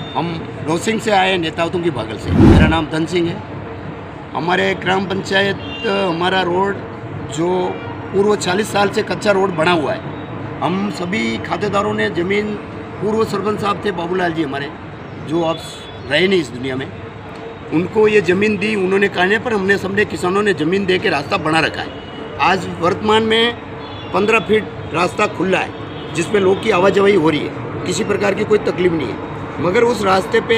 हम रोसिंग से आए नेतावतों की बगल से। मेरा नाम धन सिंह है। हमारे ग्राम पंचायत हमारा रोड जो पूर्व 40 साल से कच्चा रोड बना हुआ है। हम सभी खातेदारों ने ज़मीन, पूर्व सरपंच साहब थे बाबूलाल जी हमारे, जो अब रहे नहीं इस दुनिया में, उनको ये ज़मीन दी। उन्होंने कहने पर हमने सबने किसानों ने ज़मीन दे के रास्ता बना रखा है। आज वर्तमान में 15 फीट रास्ता खुला है जिसमें लोग की आवाजाही हो रही है, किसी प्रकार की कोई तकलीफ नहीं है। मगर उस रास्ते पे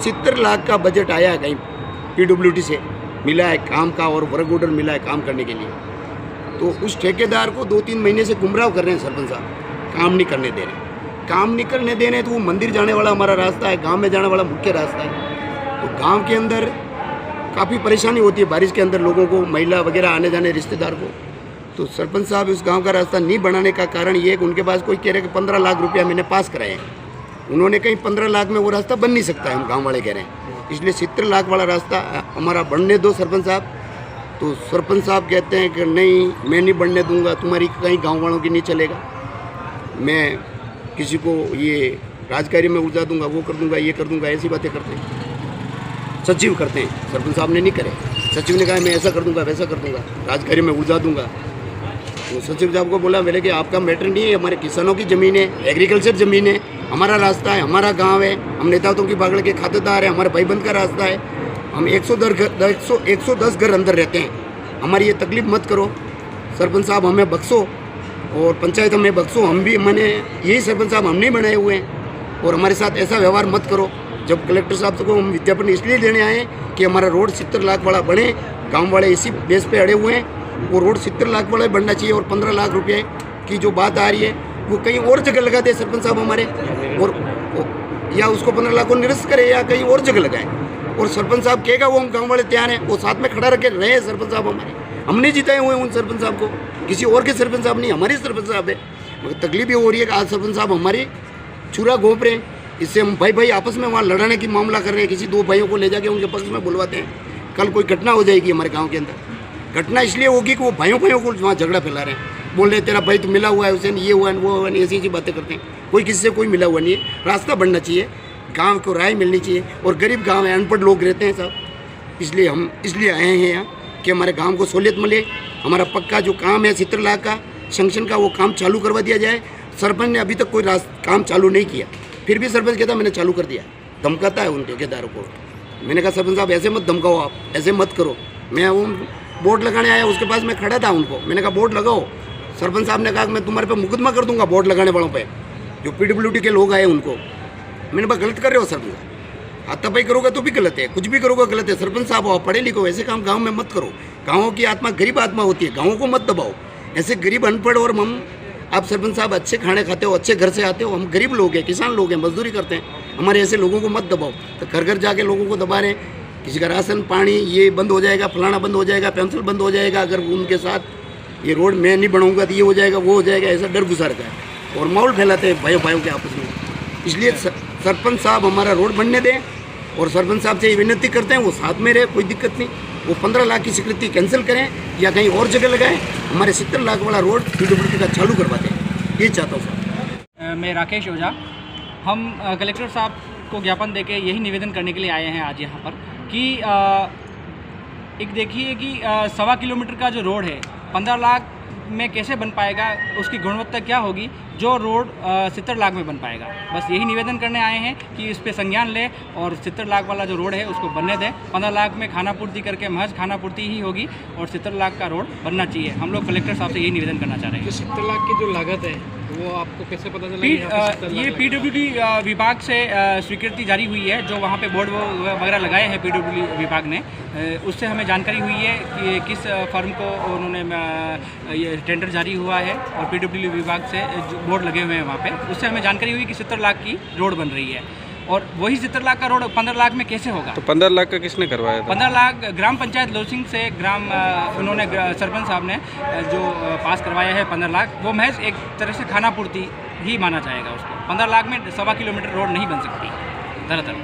70 लाख का बजट आया है, कहीं PWD से मिला है काम का और वर्क ऑर्डर मिला है काम करने के लिए। तो उस ठेकेदार को 2-3 महीने से गुमराह कर रहे हैं सरपंच साहब, काम नहीं करने दे रहे। काम नहीं करने दे रहे तो वो मंदिर जाने वाला हमारा रास्ता है, गांव में जाने वाला मुख्य रास्ता है। तो गांव के अंदर काफ़ी परेशानी होती है बारिश के अंदर लोगों को, महिला वगैरह आने जाने रिश्तेदार को। तो सरपंच साहब उस गांव का रास्ता नहीं बनाने का कारण ये है कि उनके पास कोई कह रहे कि 15 लाख रुपया मैंने पास कराए हैं। उन्होंने कहीं 15 लाख में वो रास्ता बन नहीं सकता है, हम गांव वाले कह रहे हैं। इसलिए 70 लाख वाला रास्ता हमारा बनने दो सरपंच साहब। तो सरपंच साहब कहते हैं कि नहीं, मैं नहीं बनने दूंगा, तुम्हारी कहीं गांव वालों की नहीं चलेगा, मैं किसी को ये राजकारी में उलझा दूंगा, वो कर दूंगा, ये कर दूंगा, ऐसी बातें करते हैं। सचिव करते हैं, सरपंच साहब ने नहीं करे। सचिव ने कहा मैं ऐसा कर दूंगा, वैसा कर दूंगा, राजकारी में उलझा दूंगा। तो सचिव साहब को बोला मैंने कि आपका मैटर नहीं है, हमारे किसानों की ज़मीन है, एग्रीकल्चर ज़मीन है, हमारा रास्ता है, हमारा गांव है, हम नेताओं की बागड़ के खातेदार हैं, हमारे भाईबंद का रास्ता है, हम 110 घर अंदर रहते हैं, हमारी ये तकलीफ मत करो। सरपंच साहब हमें बख्शो और पंचायत हमें बख्शो। हम भी मैंने यही सरपंच साहब हमने बनाए हुए हैं और हमारे साथ ऐसा व्यवहार मत करो। जब कलेक्टर साहब को हम विज्ञापन इसलिए देने आए कि हमारा रोड 70 लाख वाला बने, गाँव वाले इसी बेस पे अड़े हुए हैं। वो रोड 70 लाख वाला बनना चाहिए और 15 लाख रुपये की जो बात आ रही है वो कहीं और जगह लगा दे सरपंच साहब हमारे, और या उसको 15 लाख को निरस्त करे या कहीं और जगह लगाए। और सरपंच साहब कहेगा वो हम गाँव वाले तैयार हैं, वो साथ में खड़ा रखे रहे सरपंच साहब हमारे। हमने जिताए हुए उन सरपंच साहब को, किसी और के सरपंच साहब नहीं, हमारे सरपंच साहब है। मगर तकलीफ ये हो रही है कि आज सरपंच साहब हमारी चूरा घोंप रहे हैं। इससे हम भाई आपस में वहाँ लड़ाने की मामला कर रहे हैं, किसी 2 भाइयों को ले जाके उनके पक्ष में बुलवाते हैं। कल कोई घटना हो जाएगी हमारे गाँव के अंदर, घटना इसलिए होगी कि वो भाइयों को वहाँ झगड़ा फैला रहे हैं, बोल रहे तेरा भाई तो मिला हुआ है उसे, ये हुआ है वो हुआ है, ऐसी बातें करते हैं। कोई किसी से कोई मिला हुआ नहीं है। रास्ता बनना चाहिए, गांव को राय मिलनी चाहिए, और गरीब गांव है, अनपढ़ लोग रहते हैं सब। इसलिए हम आए हैं यहाँ कि हमारे गांव को सहूलियत मिले। हमारा पक्का जो काम है 70 लाख का सेंक्शन का, वो काम चालू करवा दिया जाए। सरपंच ने अभी तक कोई काम चालू नहीं किया, फिर भी सरपंच कहता मैंने चालू कर दिया, धमकाता है उन ठेकेदारों को। मैंने कहा सरपंच साहब ऐसे मत धमकाओ, आप ऐसे मत करो। मैं वो बोर्ड लगाने आया, उसके पास मैं खड़ा था, उनको मैंने कहा बोर्ड लगाओ। सरपंच साहब ने कहा मैं तुम्हारे पे मुकदमा कर दूंगा, बोर्ड लगाने वालों पे, जो PWD के लोग आए उनको। मैंने कहा गलत कर रहे हो सरपंच, हाथापाई करोगे तो भी गलत है, कुछ भी करोगे गलत है। सरपंच साहब हो, पढ़े लिखो, ऐसे काम गाँव में मत करो। गाँवों की आत्मा गरीब आत्मा होती है, गाँवों को मत दबाओ। ऐसे गरीब अनपढ़, और हम आप सरपंच साहब अच्छे खाने खाते हो, अच्छे घर से आते हो, हम गरीब लोग हैं, किसान लोग हैं, मजदूरी करते हैं, हमारे ऐसे लोगों को मत दबाओ। तो घर घर जाके लोगों को दबा रहे हैं, किसी का राशन पानी ये बंद हो जाएगा, फलाना बंद हो जाएगा, पेंसिल बंद हो जाएगा, अगर उनके साथ ये रोड मैं नहीं बनाऊंगा तो ये हो जाएगा, वो हो जाएगा, ऐसा डर घुसा रखा है और माहौल फैलाते हैं भाइयों के आपस में। इसलिए सरपंच साहब हमारा रोड बनने दें, और सरपंच साहब से ये विनती करते हैं वो साथ में रहे, कोई दिक्कत नहीं। वो 15 लाख की स्वीकृति कैंसिल करें या कहीं और जगह लगाएं, हमारे 70 लाख वाला रोड PWD का चालू करवा दें, ये चाहता हूँ सर। मैं राकेश ओझा। हम कलेक्टर साहब को ज्ञापन देके यही निवेदन करने के लिए आए हैं आज यहाँ पर कि एक देखिए कि 1.25 किलोमीटर का जो रोड है 15 लाख में कैसे बन पाएगा, उसकी गुणवत्ता क्या होगी जो रोड 70 लाख में बन पाएगा। बस यही निवेदन करने आए हैं कि इस पे संज्ञान ले और 70 लाख वाला जो रोड है उसको बनने दें। 15 लाख में खाना पूर्ति करके महज खाना पूर्ति ही होगी और 70 लाख का रोड बनना चाहिए। हम लोग कलेक्टर साहब से यही निवेदन करना चाह रहे हैं। 70 लाख की जो लागत है वो आपको कैसे पता चला? ये PWD विभाग से स्वीकृति जारी हुई है, जो वहाँ पे बोर्ड वगैरह लगाए हैं PWD विभाग ने, उससे हमें जानकारी हुई है कि किस फर्म को उन्होंने ये टेंडर जारी हुआ है और PWD विभाग से बोर्ड लगे हुए हैं वहाँ पे, उससे हमें जानकारी हुई कि 70 लाख की रोड बन रही है। और वही 70 लाख का रोड 15 लाख में कैसे होगा? तो 15 लाख का किसने करवाया था? 15 लाख ग्राम पंचायत लोसिंग से उन्होंने सरपंच साहब ने जो पास करवाया है 15 लाख, वो महज एक तरह से खाना पूर्ति ही माना जाएगा उसको। 15 लाख में 1.25 किलोमीटर रोड नहीं बन सकती दरअसल।